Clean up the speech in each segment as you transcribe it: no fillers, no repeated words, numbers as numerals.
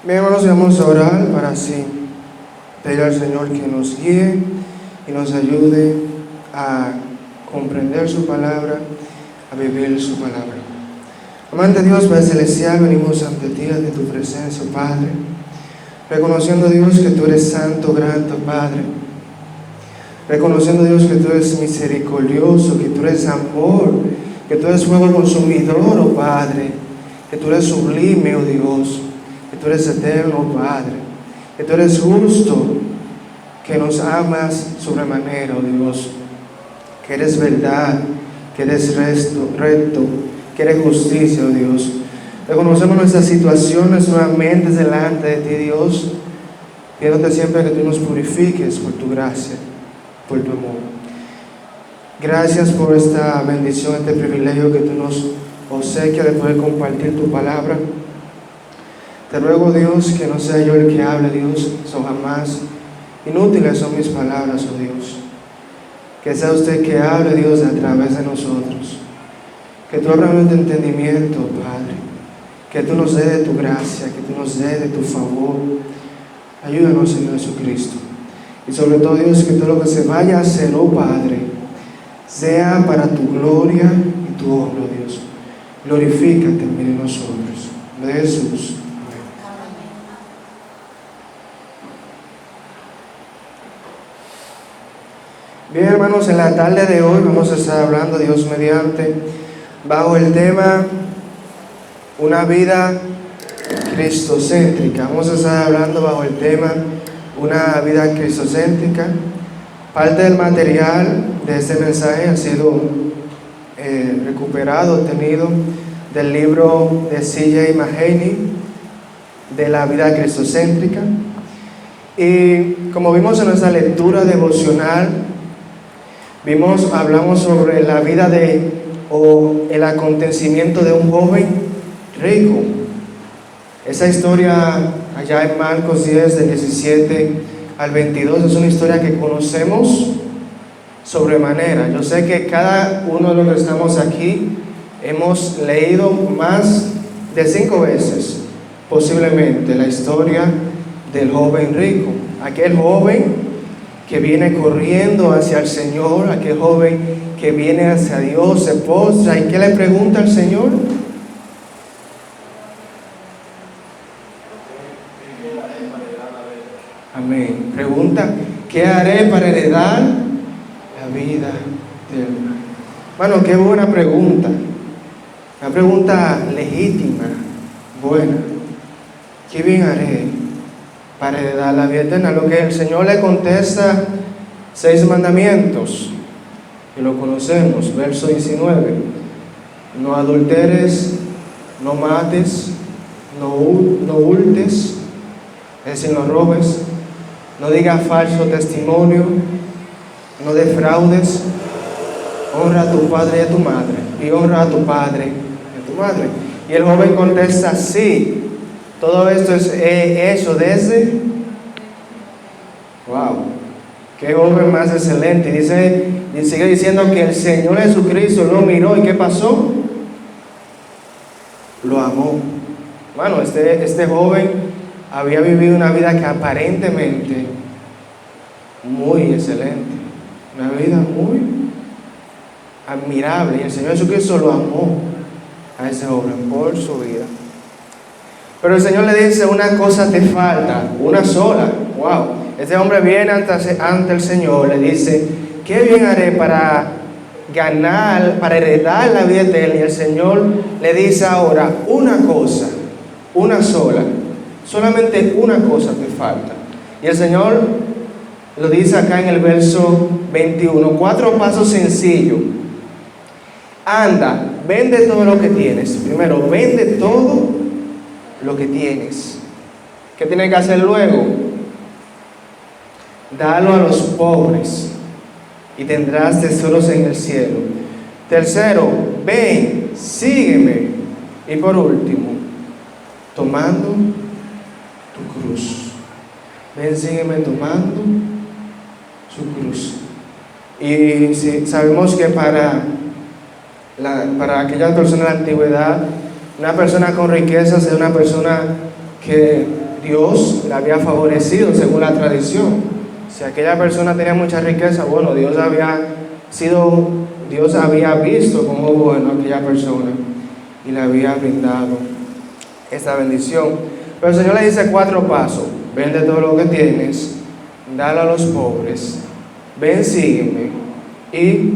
Bien, hermanos, vamos a orar para así pedir al Señor que nos guíe y nos ayude a comprender su palabra, a vivir su palabra. Amante Dios, Padre Celestial, venimos ante ti, ante tu presencia, Padre, reconociendo, Dios, que tú eres santo, grande, Padre, reconociendo, Dios, que tú eres misericordioso, que tú eres amor, que tú eres fuego consumidor, oh Padre, que tú eres sublime, oh Dios, que tú eres eterno, oh Padre, que tú eres justo, que nos amas sobremanera, oh Dios, que eres verdad, que eres recto, que eres justicia, oh Dios. Reconocemos nuestras situaciones nuevamente delante de ti, Dios, pidiéndote siempre que tú nos purifiques por tu gracia, por tu amor. Gracias por esta bendición, este privilegio que tú nos obsequias de poder compartir tu palabra. Te ruego, Dios, que no sea yo el que hable, Dios, son jamás inútiles son mis palabras, oh Dios. Que sea usted que hable, Dios, a través de nosotros. Que tú abras nuestro entendimiento, Padre. Que tú nos des de tu gracia, que tú nos des de tu favor. Ayúdanos, Señor Jesucristo. Y sobre todo, Dios, que todo lo que se vaya a hacer, oh Padre, sea para tu gloria y tu honra, Dios. Glorifícate en medio de nosotros. De Jesús. Bien, hermanos, en la tarde de hoy vamos a estar hablando, Dios mediante, bajo el tema una vida cristocéntrica. Vamos a estar hablando bajo el tema una vida cristocéntrica. Parte del material de este mensaje ha sido recuperado, obtenido del libro de C.J. Mahaney, de la vida cristocéntrica. Y como vimos en nuestra lectura devocional, hablamos sobre la vida o el acontecimiento de un joven rico. Esa historia allá en Marcos 10, del 17 al 22, es una historia que conocemos sobremanera. Yo sé que cada uno de los que estamos aquí hemos leído más de 5 veces, posiblemente, la historia del joven rico. Aquel joven que viene corriendo hacia el Señor, aquel joven que viene hacia Dios, se postra, ¿y qué le pregunta al Señor? Amén. Pregunta, ¿qué haré para heredar la vida eterna? Bueno, qué buena pregunta. Una pregunta legítima, buena. ¿Qué bien haré para heredar la vida eterna? Lo que el Señor le contesta, 6 mandamientos, y lo conocemos, verso 19. No adulteres, no mates, no hurtes, es decir, no robes, no digas falso testimonio, no defraudes, honra a tu padre y a tu madre, y honra a tu padre y a tu madre. Y el joven contesta, sí. Todo esto es hecho desde... ¡Wow! ¡Qué joven más excelente! Y sigue diciendo que el Señor Jesucristo lo miró, ¿y qué pasó? Lo amó. Bueno, este joven había vivido una vida que aparentemente muy excelente, una vida muy admirable, y el Señor Jesucristo lo amó a ese joven por su vida. Pero el Señor le dice, una cosa te falta, una sola. Wow. Este hombre viene ante el Señor, le dice, ¿qué bien haré para ganar, para heredar la vida eterna? Y el Señor le dice ahora, una cosa, una sola, solamente una cosa te falta. Y el Señor lo dice acá en el verso 21, 4 pasos sencillos. Anda, vende todo lo que tienes. Primero, vende todo lo que tienes. ¿Qué tienes que hacer luego? Dalo a los pobres y tendrás tesoros en el cielo. Tercero, ven, sígueme. Y por último, tomando tu cruz. Ven, sígueme tomando su cruz. Y si sabemos que para aquellas personas de la antigüedad, una persona con riquezas es una persona que Dios le había favorecido según la tradición. Si aquella persona tenía mucha riqueza, bueno, Dios había visto como bueno a aquella persona y le había brindado esta bendición. Pero el Señor le dice 4 pasos: vende todo lo que tienes, dale a los pobres, ven, sígueme y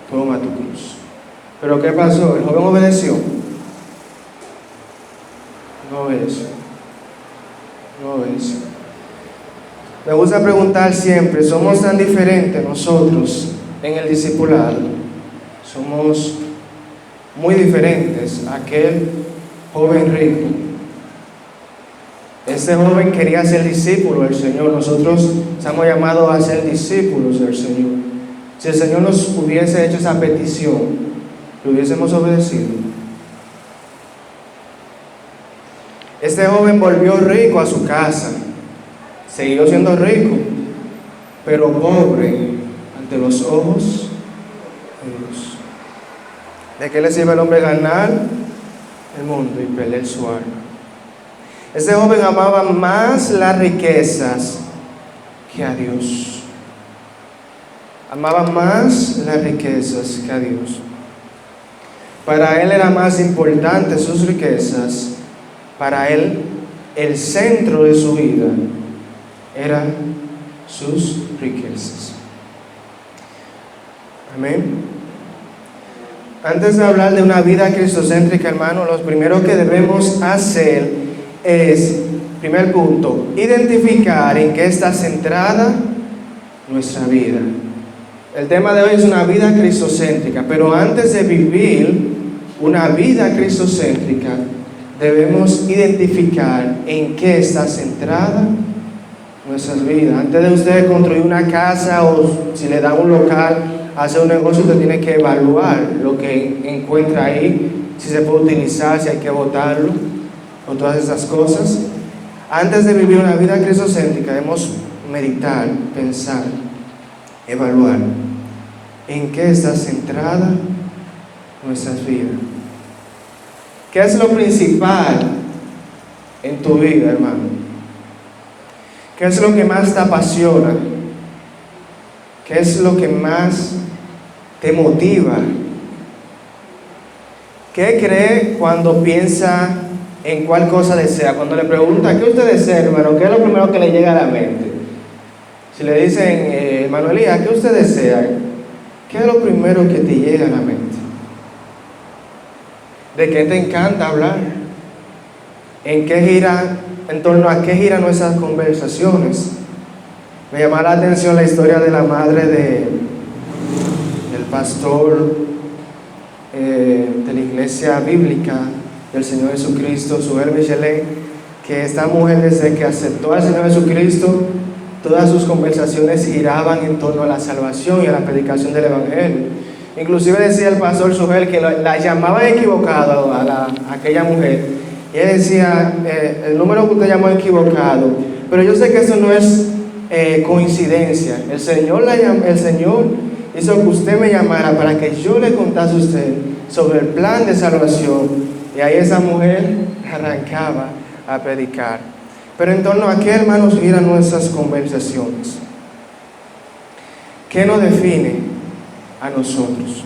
toma tu cruz. Pero ¿qué pasó? El joven obedeció. No obedeció. Me gusta preguntar siempre, ¿somos tan diferentes nosotros en el discipulado? Somos muy diferentes a aquel joven rico. Este joven quería ser discípulo del Señor. Nosotros estamos llamados a ser discípulos del Señor. Si el Señor nos hubiese hecho esa petición, ¿lo hubiésemos obedecido? Este joven volvió rico a su casa. Siguió siendo rico, pero pobre ante los ojos de Dios. ¿De qué le sirve al hombre ganar el mundo y perder su alma? Este joven amaba más las riquezas que a Dios. Amaba más las riquezas que a Dios. Para él era más importante sus riquezas. Para él, el centro de su vida eran sus riquezas. Amén. Antes de hablar de una vida cristocéntrica, hermano, lo primero que debemos hacer es, primer punto, identificar en qué está centrada nuestra vida. El tema de hoy es una vida cristocéntrica, pero antes de vivir una vida cristocéntrica, debemos identificar en qué está centrada nuestras vidas. Antes de usted construir una casa o si le dan un local, hacer un negocio, usted tiene que evaluar lo que encuentra ahí, si se puede utilizar, si hay que botarlo, o todas esas cosas. Antes de vivir una vida cristocéntrica, debemos meditar, pensar, evaluar en qué está centrada nuestras vidas. ¿Qué es lo principal en tu vida, hermano? ¿Qué es lo que más te apasiona? ¿Qué es lo que más te motiva? ¿Qué cree cuando piensa en cuál cosa desea? Cuando le pregunta, ¿qué usted desea, hermano? ¿Qué es lo primero que le llega a la mente? Si le dicen, hermano Elías, ¿qué usted desea? ¿Qué es lo primero que te llega a la mente? ¿De qué te encanta hablar? ¿En torno a qué giran nuestras conversaciones? Me llama la atención la historia de la madre del pastor de la iglesia bíblica del Señor Jesucristo, Suher Michelet, que esta mujer, desde que aceptó al Señor Jesucristo, todas sus conversaciones giraban en torno a la salvación y a la predicación del Evangelio. Inclusive decía el pastor Suher que la llamaban equivocado a aquella mujer. Y él decía, el número que usted llamó equivocado, pero yo sé que eso no es coincidencia. El Señor hizo que usted me llamara para que yo le contase a usted sobre el plan de salvación. Y ahí esa mujer arrancaba a predicar. Pero en torno a qué, hermanos, giran nuestras conversaciones. ¿Qué nos define a nosotros?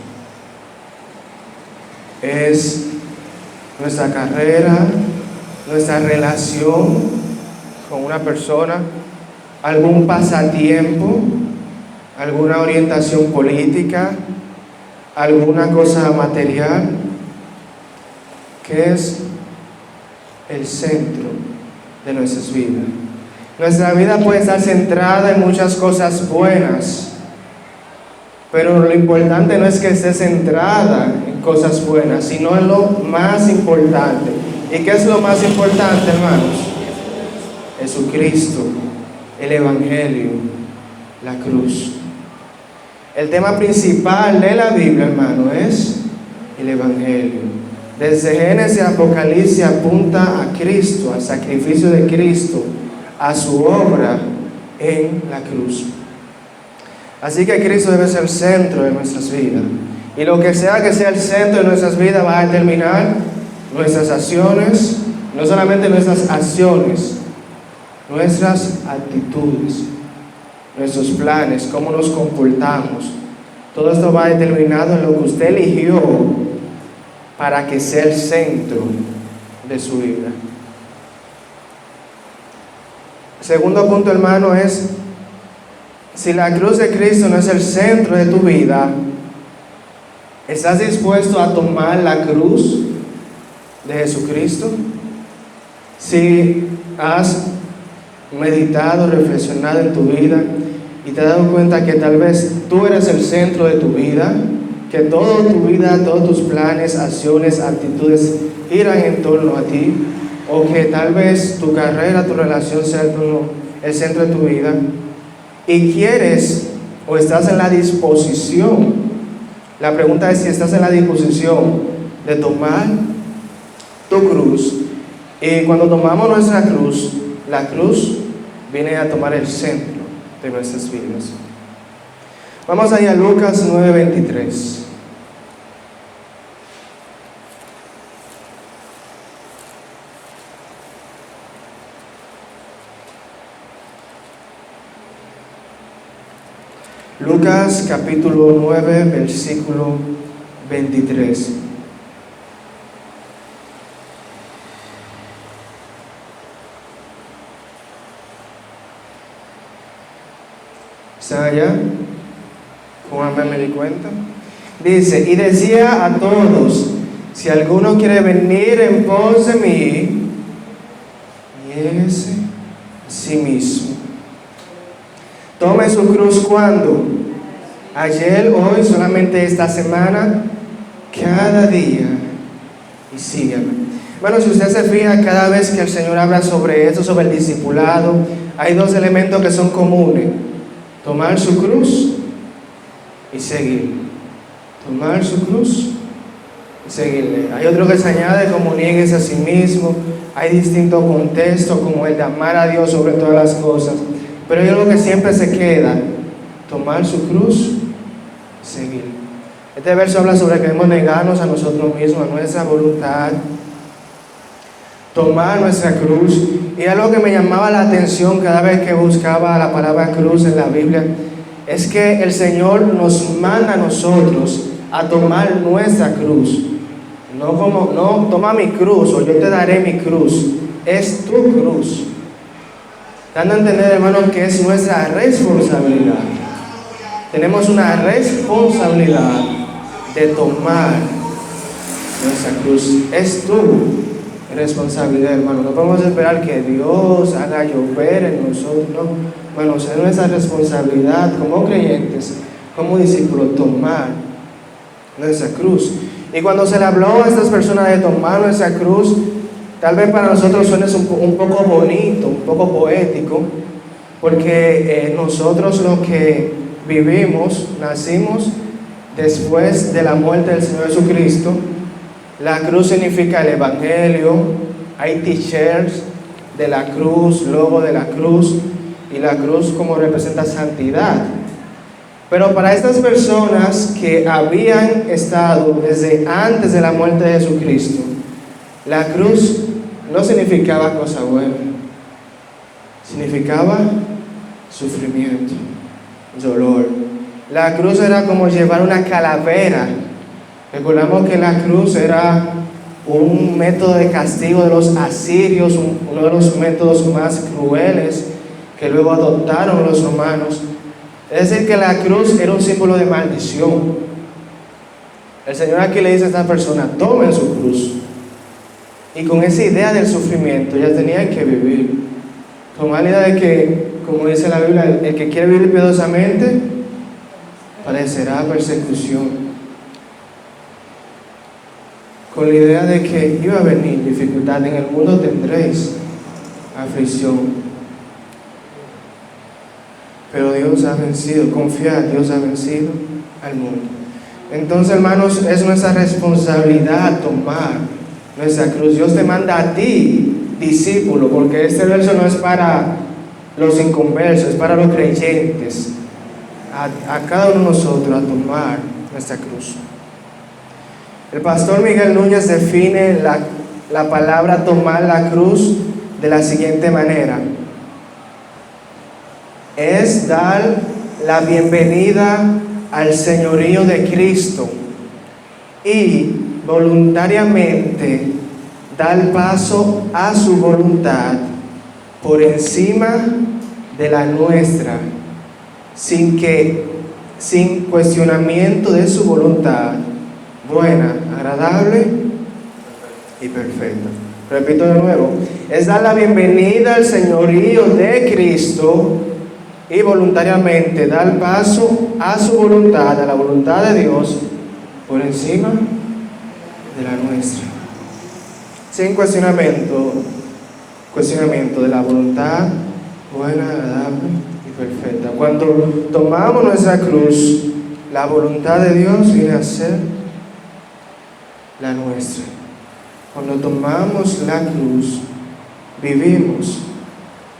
Es nuestra carrera, nuestra relación con una persona, algún pasatiempo, alguna orientación política, alguna cosa material. ¿Qué es el centro de nuestras vidas? Nuestra vida puede estar centrada en muchas cosas buenas, pero lo importante no es que esté centrada en cosas buenas, sino en lo más importante. ¿Y qué es lo más importante, hermanos? Jesucristo, el Evangelio, la cruz. El tema principal de la Biblia, hermano, es el Evangelio. Desde Génesis a Apocalipsis apunta a Cristo, al sacrificio de Cristo, a su obra en la cruz. Así que Cristo debe ser el centro de nuestras vidas. Y lo que sea el centro de nuestras vidas va a determinar nuestras acciones, No solamente nuestras acciones, nuestras actitudes, nuestros planes, cómo nos comportamos. Todo esto va determinado en lo que usted eligió para que sea el centro de su vida. Segundo punto, hermano, es: si la cruz de Cristo no es el centro de tu vida, ¿estás dispuesto a tomar la cruz de Jesucristo? Si has meditado, reflexionado en tu vida y te has dado cuenta que tal vez tú eres el centro de tu vida, que toda tu vida, todos tus planes, acciones, actitudes giran en torno a ti, o que tal vez tu carrera, tu relación sea el centro de tu vida, y quieres o estás en la disposición, la pregunta es si estás en la disposición de tomar tu cruz. Y cuando tomamos nuestra cruz, la cruz viene a tomar el centro de nuestras vidas. Vamos allá a Lucas 9:23. Lucas capítulo 9, versículo 23. ¿Están allá? Juan me di cuenta. Dice: y decía a todos: si alguno quiere venir en pos de mí, niéguese a sí mismo. Tome su cruz. ¿Cuándo? Ayer, hoy, solamente esta semana, cada día, y sígueme. Bueno, si usted se fija, cada vez que el Señor habla sobre esto, sobre el discipulado, hay dos elementos que son comunes: tomar su cruz y seguir. Tomar su cruz y seguirle. Hay otro que se añade como niéguese a sí mismo. Hay distintos contextos, como el de amar a Dios sobre todas las cosas. Pero hay algo que siempre se queda: tomar su cruz y seguir. Este verso habla sobre que debemos negarnos a nosotros mismos, a nuestra voluntad, tomar nuestra cruz. Y algo que me llamaba la atención cada vez que buscaba la palabra cruz en la Biblia es que el Señor nos manda a nosotros a tomar nuestra cruz. No toma mi cruz o yo te daré mi cruz, es tu cruz. Dando a entender, hermano, que es nuestra responsabilidad. Tenemos una responsabilidad de tomar nuestra cruz. Es tu responsabilidad, hermano. No podemos esperar que Dios haga llover en nosotros, no. Bueno, es nuestra responsabilidad como creyentes, como discípulos, tomar nuestra cruz. Y cuando se le habló a estas personas de tomar nuestra cruz, tal vez para nosotros suene un poco bonito, un poco poético, porque nosotros los que vivimos, nacimos después de la muerte del Señor Jesucristo. La cruz significa el Evangelio. Hay t-shirts de la cruz, logo de la cruz, y la cruz como representa santidad. Pero para estas personas que habían estado desde antes de la muerte de Jesucristo, la cruz no significaba cosa buena, significaba sufrimiento, dolor. La cruz era como llevar una calavera. Recordamos que la cruz era un método de castigo de los asirios, uno de los métodos más crueles que luego adoptaron los romanos. Es decir, que la cruz era un símbolo de maldición. El Señor aquí le dice a esta persona: tomen su cruz. Y con esa idea del sufrimiento ya tenían que vivir. Tomar la idea de que, como dice la Biblia, el que quiere vivir piadosamente padecerá persecución. Con la idea de que iba a venir dificultad, en el mundo tendréis aflicción. Pero Dios ha vencido, confiad, Dios ha vencido al mundo. Entonces, hermanos, es nuestra responsabilidad tomar nuestra cruz. Dios te manda a ti, discípulo, porque este verso no es para los inconversos, es para los creyentes, a cada uno de nosotros a tomar nuestra cruz. El pastor Miguel Núñez define la palabra tomar la cruz de la siguiente manera. Es dar la bienvenida al señorío de Cristo y voluntariamente dar paso a su voluntad por encima de la nuestra, sin cuestionamiento de su voluntad buena, agradable y perfecta. Repito de nuevo, es dar la bienvenida al señorío de Cristo y voluntariamente dar paso a su voluntad, a la voluntad de Dios, por encima de la nuestra. Sin cuestionamiento de la voluntad buena, agradable y perfecta. Cuando tomamos nuestra cruz, la voluntad de Dios viene a ser la nuestra. Cuando tomamos la cruz, vivimos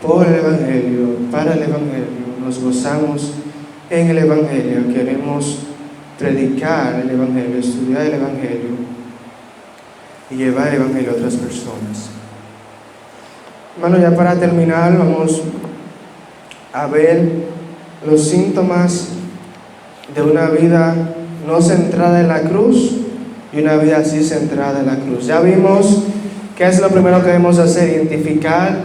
por el Evangelio, para el Evangelio, nos gozamos en el Evangelio, queremos predicar el Evangelio, estudiar el Evangelio y llevar el Evangelio a otras personas. Hermano, ya para terminar, vamos a ver los síntomas de una vida no centrada en la cruz y una vida así centrada en la cruz. Ya vimos qué es lo primero que debemos hacer: identificar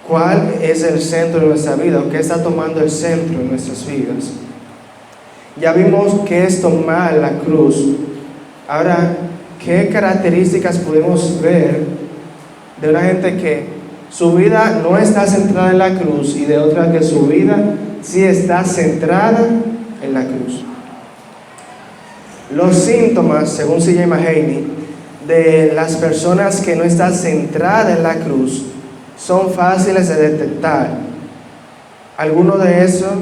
cuál es el centro de nuestra vida, o qué está tomando el centro de nuestras vidas. Ya vimos qué es tomar la cruz. Ahora, ¿qué características podemos ver de una gente que su vida no está centrada en la cruz y de otra que su vida sí está centrada en la cruz? Los síntomas, según C.J. Mahaney, de las personas que no están centradas en la cruz son fáciles de detectar. ¿Alguno de esos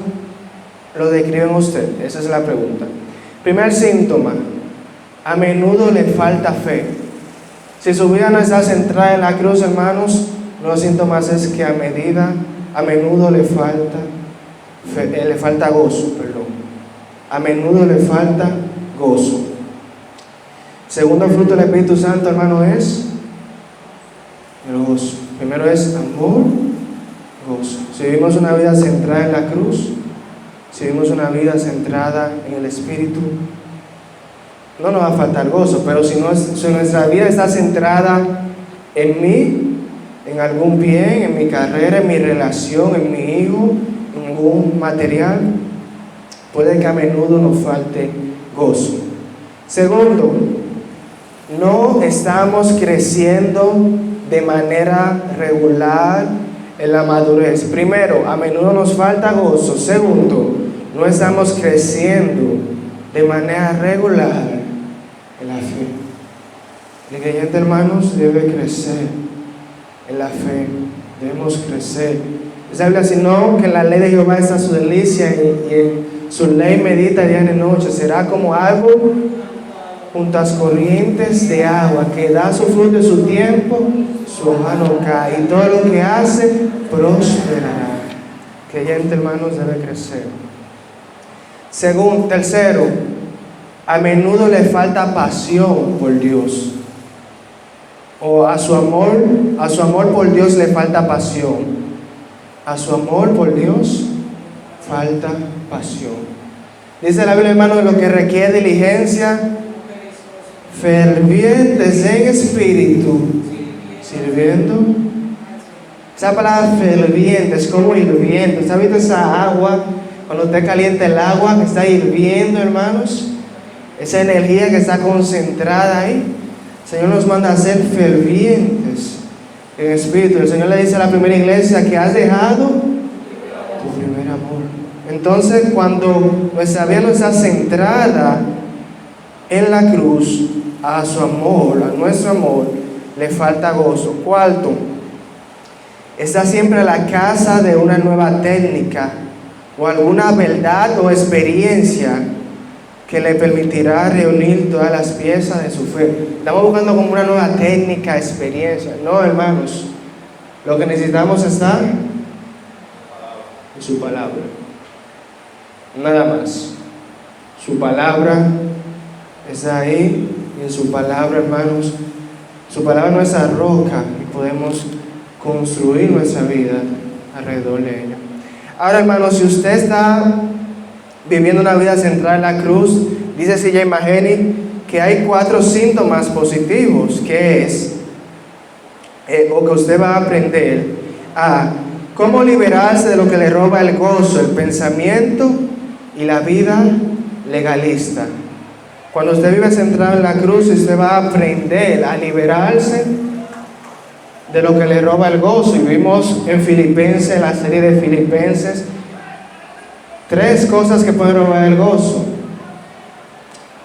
lo describen usted? Esa es la pregunta. Primer síntoma: a menudo le falta fe. Si su vida no está centrada en la cruz, hermanos, los síntomas es que a menudo le falta fe, le falta gozo, perdón. A menudo le falta gozo. Segundo fruto del Espíritu Santo, hermano, es el gozo. Primero es amor, gozo. Si vivimos una vida centrada en la cruz, si vivimos una vida centrada en el Espíritu, no nos va a faltar gozo. Pero si nuestra vida está centrada en mí, en algún bien, en mi carrera, en mi relación, en mi hijo, en algún material, puede que a menudo nos falte gozo. Segundo, no estamos creciendo de manera regular en la madurez. Primero, a menudo nos falta gozo. Segundo, no estamos creciendo de manera regular en la fe. El creyente, hermanos, debe crecer en la fe. Debemos crecer. Esa Biblia, sino que la ley de Jehová está a su delicia y en su ley medita día y noche. Será como árbol junto a las corrientes de agua, que da su fruto en su tiempo, su hoja no cae, y todo lo que hace prosperará. Creyente, hermanos, debe crecer. Tercero, a menudo le falta pasión por Dios, o a su amor por Dios le falta pasión. A su amor por Dios falta pasión. Dice la Biblia, hermano, lo que requiere diligencia, fervientes en espíritu, sirviendo. Esa palabra ferviente es como hirviendo. ¿Está viendo esa agua? Cuando usted calienta el agua que está hirviendo, hermanos, esa energía que está concentrada ahí. El Señor nos manda a ser fervientes en espíritu. El Señor le dice a la primera iglesia que has dejado tu primer amor. Entonces, cuando nuestra vida no está centrada en la cruz, a su amor, a nuestro amor, le falta gozo. Cuarto, está siempre a la caza de una nueva técnica o alguna verdad o experiencia que le permitirá reunir todas las piezas de su fe. Estamos buscando como una nueva técnica, experiencia. No, hermanos, lo que necesitamos está en su palabra. Nada más. Su palabra está ahí, y en su palabra, hermanos, Su palabra es nuestra roca y podemos construir nuestra vida alrededor de ella. Ahora, hermanos, si usted está viviendo una vida centrada en la cruz, dice C.J. Mahaney que hay 4 síntomas positivos, que es, o que usted va a aprender a cómo liberarse de lo que le roba el gozo, el pensamiento y la vida legalista. Cuando usted vive centrado en la cruz, usted va a aprender a liberarse de lo que le roba el gozo. Y vimos en Filipenses, en la serie de Filipenses, 3 cosas que pueden robar el gozo.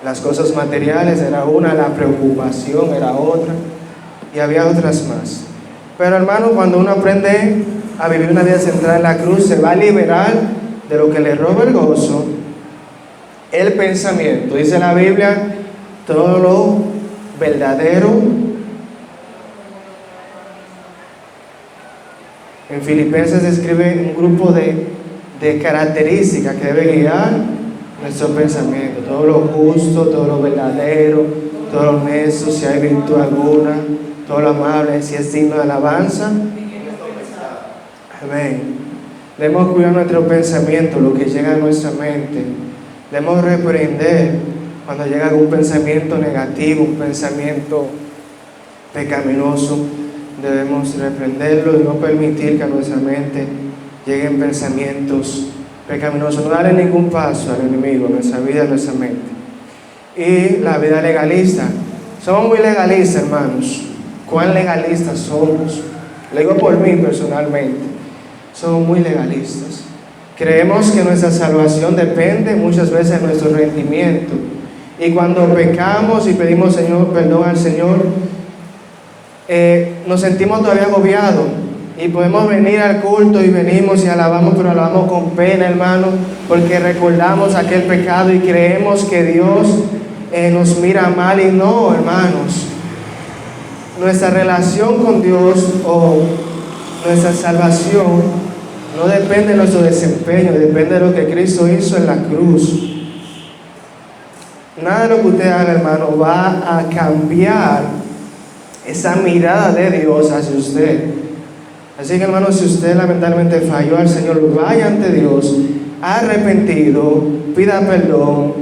Las cosas materiales era una, la preocupación era otra, y había otras más. Pero hermano, cuando uno aprende a vivir una vida centrada en la cruz, se va a liberar de lo que le roba el gozo, el pensamiento. Dice la Biblia, todo lo verdadero. En Filipenses describe un grupo de características que debe guiar nuestro pensamiento. Todo lo justo, todo lo verdadero, todo lo honesto, si hay virtud alguna, todo lo amable, si es digno de alabanza. Amén. Debemos cuidar nuestro pensamiento, lo que llega a nuestra mente. Debemos reprender cuando llega algún pensamiento negativo, un pensamiento pecaminoso. Debemos reprenderlo y no permitir que a nuestra mente lleguen pensamientos pecaminosos. No darle ningún paso al enemigo en nuestra vida, en nuestra mente. Y la vida legalista. Somos muy legalistas, hermanos. ¿Cuán legalistas somos? Lo digo por mí personalmente. Somos muy legalistas. Creemos que nuestra salvación depende muchas veces de nuestro rendimiento. Y cuando pecamos y pedimos perdón al Señor, nos sentimos todavía agobiados. Y podemos venir al culto y venimos y alabamos, pero alabamos con pena, hermano, porque recordamos aquel pecado y creemos que Dios nos mira mal. Y no, hermanos. Nuestra relación con Dios o nuestra salvación no depende de nuestro desempeño, depende de lo que Cristo hizo en la cruz. Nada de lo que usted haga, hermano, va a cambiar esa mirada de Dios hacia usted. Así que, hermano, si usted lamentablemente falló al Señor, vaya ante Dios, arrepentido, pida perdón,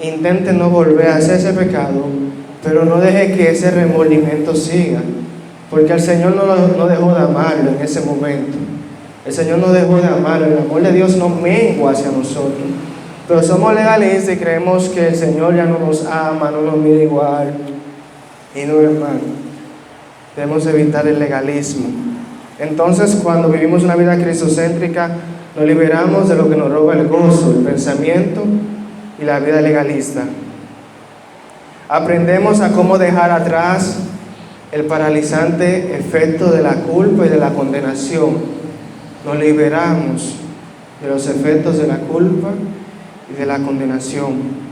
intente no volver a hacer ese pecado, pero no deje que ese remordimiento siga, porque el Señor no dejó de amarlo en ese momento. El Señor no dejó de amarlo, el amor de Dios no mengua hacia nosotros. Pero somos legalistas y creemos que el Señor ya no nos ama, no nos mira igual. Y no, hermano, debemos evitar el legalismo. Entonces, cuando vivimos una vida cristocéntrica, nos liberamos de lo que nos roba el gozo, el pensamiento y la vida legalista. Aprendemos a cómo dejar atrás el paralizante efecto de la culpa y de la condenación. Nos liberamos de los efectos de la culpa y de la condenación.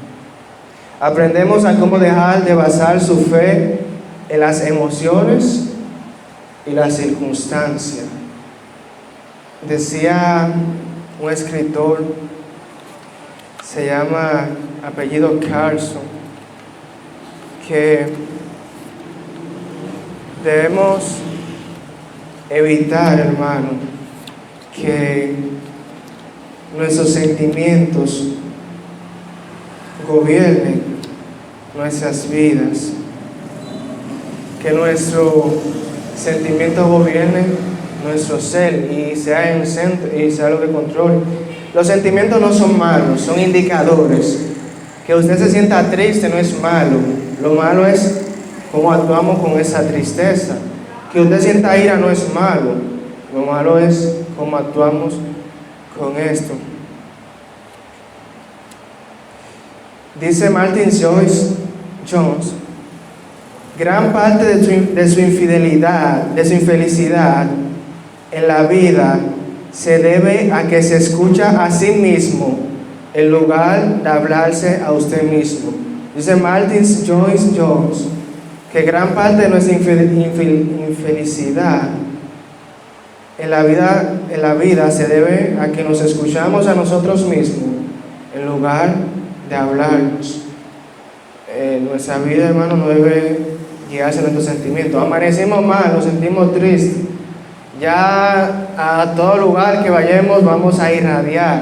Aprendemos a cómo dejar de basar su fe en las emociones y las circunstancias. Decía un escritor, se llama apellido Carlson, que debemos evitar, hermano, que nuestros sentimientos gobiernen nuestras vidas, que nuestro sentimiento gobierne nuestro ser y sea en centro y sea lo que controle. Los sentimientos no son malos, son indicadores. Que usted se sienta triste no es malo, lo malo es cómo actuamos con esa tristeza. Que usted sienta ira no es malo, lo malo es cómo actuamos con esto. Dice Martin Jones, gran parte de su infidelidad, de su infelicidad en la vida se debe a que se escucha a sí mismo en lugar de hablarse a usted mismo. Dice Martin Jones que gran parte de nuestra infelicidad en la vida se debe a que nos escuchamos a nosotros mismos en lugar de hablarnos. Nuestra vida, hermano, no debe guiarse nuestros sentimientos. Amanecimos mal, nos sentimos tristes. Ya a todo lugar que vayamos vamos a irradiar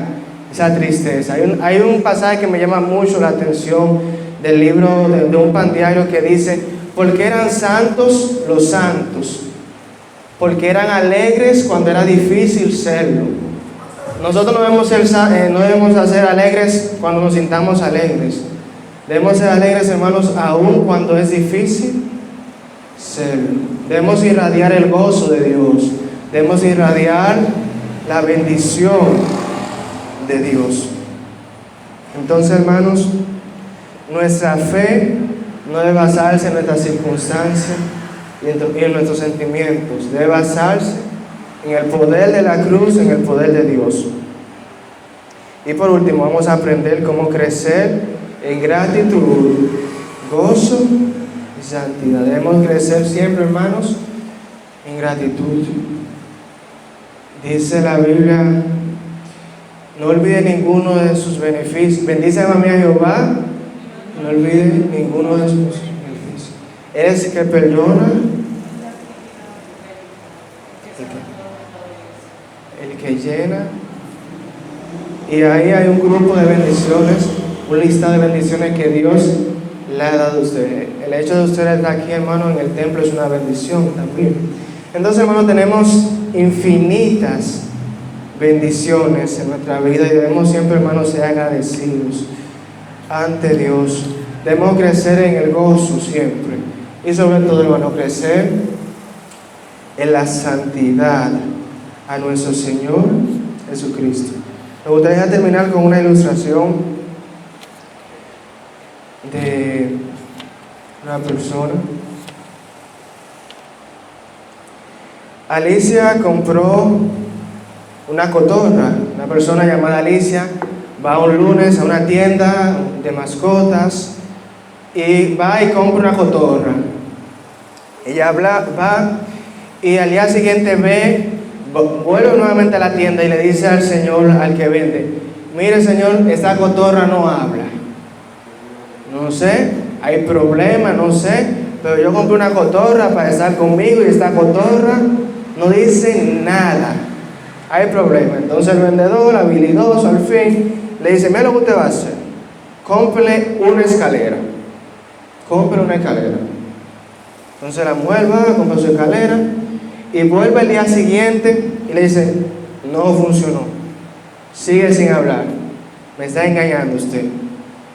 esa tristeza. Hay un pasaje que me llama mucho la atención del libro de un pan diario que dice: porque eran santos los santos, porque eran alegres cuando era difícil serlo. Nosotros no debemos ser alegres cuando nos sintamos alegres. Debemos ser alegres, hermanos, aún cuando es difícil serlo. Debemos irradiar el gozo de Dios. Debemos irradiar la bendición de Dios. Entonces, hermanos, nuestra fe no debe basarse en nuestras circunstancias y en nuestros sentimientos. Debe basarse en el poder de la cruz, en el poder de Dios. Y por último, vamos a aprender cómo crecer en gratitud, gozo y santidad. Debemos crecer siempre, hermanos, en gratitud. Dice la Biblia: no olvide ninguno de sus beneficios. Bendice a Jehová, no olvide ninguno de sus beneficios. Eres el que perdona, el que llena. Y ahí hay un grupo de bendiciones, una lista de bendiciones que Dios le ha dado a usted. El hecho de usted estar aquí, hermano, en el templo es una bendición también. Entonces, hermano, tenemos infinitas bendiciones en nuestra vida y debemos siempre, hermano, ser agradecidos ante Dios. Debemos crecer en el gozo siempre y sobre todo, hermano, crecer en la santidad a nuestro Señor Jesucristo. Me gustaría terminar con una ilustración de una persona. Alicia compró una cotorra. Una persona llamada Alicia va un lunes a una tienda de mascotas y va y compra una cotorra. Ella va y al día siguiente vuelve nuevamente a la tienda y le dice al señor, al que vende: mire, señor, esta cotorra no habla. No sé, hay problema, no sé, pero yo compré una cotorra para estar conmigo y esta cotorra no dice nada. Hay problema. Entonces el vendedor, habilidoso, al fin, le dice: mira lo que usted va a hacer. Cómprele una escalera. Compre una escalera. Entonces la mujer va, compra su escalera y vuelve el día siguiente y le dice: no funcionó. Sigue sin hablar. Me está engañando usted.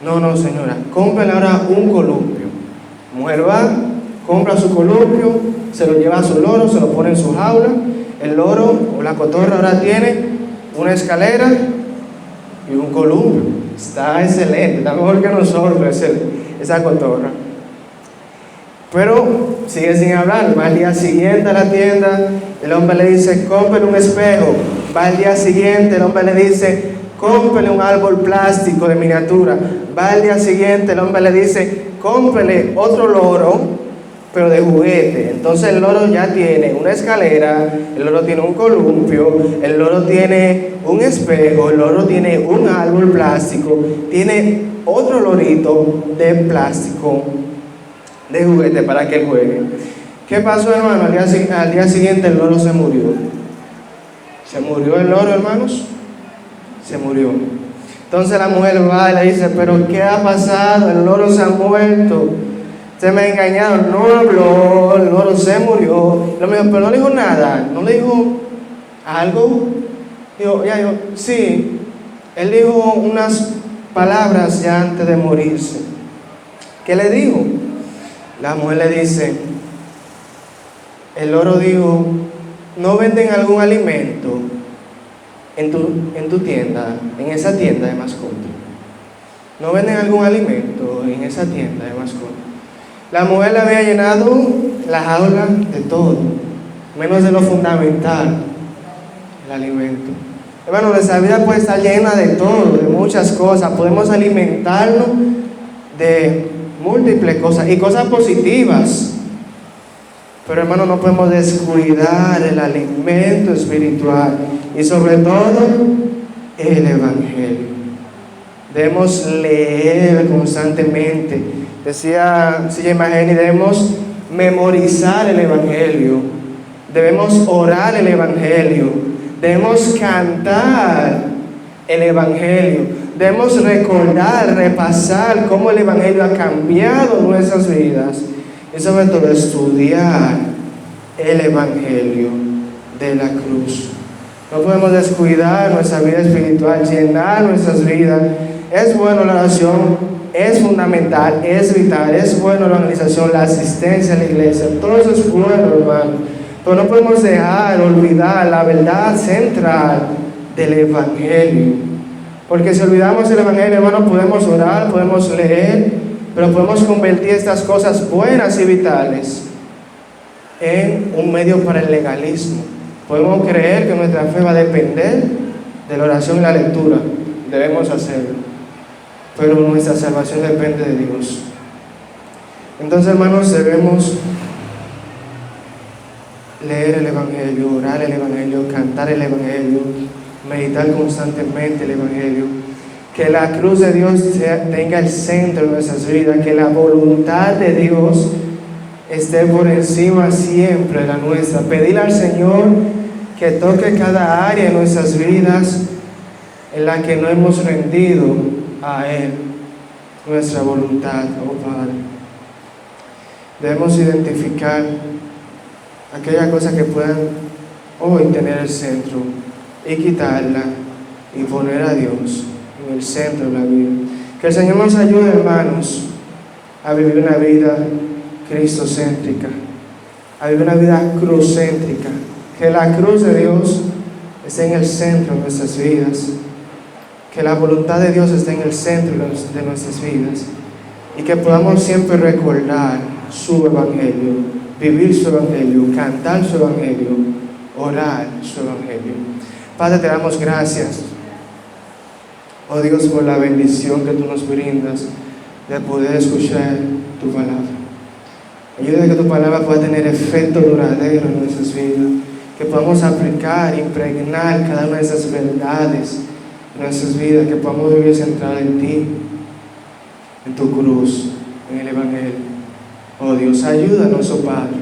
No, señora. Cómprele ahora un columpio. La mujer va, compra su columpio, se lo lleva a su loro, se lo pone en su jaula. El loro o la cotorra ahora tiene una escalera y un columpio. Está excelente, está mejor que nosotros esa cotorra. Pero sigue sin hablar. Va al día siguiente a la tienda, el hombre le dice: cómprele un espejo. Va al día siguiente, el hombre le dice: cómprele un árbol plástico de miniatura. Va al día siguiente, el hombre le dice: cómprele otro loro, pero de juguete. Entonces el loro ya tiene una escalera, el loro tiene un columpio, el loro tiene un espejo, el loro tiene un árbol plástico, tiene otro lorito de plástico de juguete para que él juegue. ¿Qué pasó, hermano? Al día siguiente el loro se murió. ¿Se murió el loro, hermanos? Se murió. Entonces la mujer va y le dice: pero ¿qué ha pasado? El loro se ha muerto. Se me ha engañado, no habló, el loro se murió. Pero no le dijo nada, no le dijo algo. Dijo, sí. Él dijo unas palabras ya antes de morirse. ¿Qué le dijo? La mujer le dice: el loro dijo: ¿no venden algún alimento en tu tienda, en esa tienda de mascotas? ¿No venden algún alimento en esa tienda de mascotas? La mujer le había llenado la jaula de todo, menos de lo fundamental, el alimento. Hermano, nuestra vida puede estar llena de todo, de muchas cosas. Podemos alimentarnos de múltiples cosas y cosas positivas. Pero, hermano, no podemos descuidar el alimento espiritual y sobre todo el Evangelio. Debemos leer constantemente. Decía C.J. Mahaney, debemos memorizar el Evangelio, debemos orar el Evangelio, debemos cantar el Evangelio, debemos recordar, repasar cómo el Evangelio ha cambiado nuestras vidas y sobre todo estudiar el Evangelio de la cruz. No podemos descuidar nuestra vida espiritual, llenar nuestras vidas. Es bueno la oración, es fundamental, es vital, es bueno la organización, la asistencia a la iglesia, todo eso es bueno, hermano. Pero no podemos dejar, olvidar la verdad central del Evangelio. Porque si olvidamos el Evangelio, hermano, podemos orar, podemos leer, pero podemos convertir estas cosas buenas y vitales en un medio para el legalismo. Podemos creer que nuestra fe va a depender de la oración y la lectura. Debemos hacerlo. Pero nuestra salvación depende de Dios. Entonces, hermanos, debemos leer el Evangelio, orar el Evangelio, cantar el Evangelio, meditar constantemente el Evangelio. Que la cruz de Dios tenga el centro de nuestras vidas, que la voluntad de Dios esté por encima siempre de la nuestra. Pedirle al Señor que toque cada área de nuestras vidas en la que no hemos rendido a Él nuestra voluntad, oh Padre. Debemos identificar aquellas cosas que puedan hoy tener el centro y quitarla y poner a Dios en el centro de la vida. Que el Señor nos ayude, hermanos, a vivir una vida cristocéntrica, a vivir una vida cruzcéntrica. Que la cruz de Dios esté en el centro de nuestras vidas, que la voluntad de Dios esté en el centro de nuestras vidas y que podamos siempre recordar su Evangelio, vivir su Evangelio, cantar su Evangelio, orar su Evangelio. Padre, te damos gracias, oh Dios, por la bendición que tú nos brindas de poder escuchar tu palabra. Ayuda a que tu palabra pueda tener efecto duradero en nuestras vidas, que podamos aplicar, impregnar cada una de esas verdades en nuestras vidas, que podamos vivir centrado en ti, en tu cruz, en el Evangelio. Oh Dios, ayúdanos, oh Padre.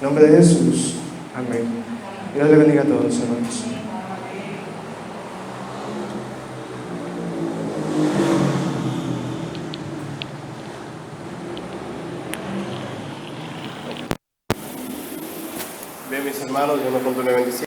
En nombre de Jesús. Amén. Dios le bendiga a todos, hermanos. Bien, mis hermanos, Dios nos continúe bendiciendo.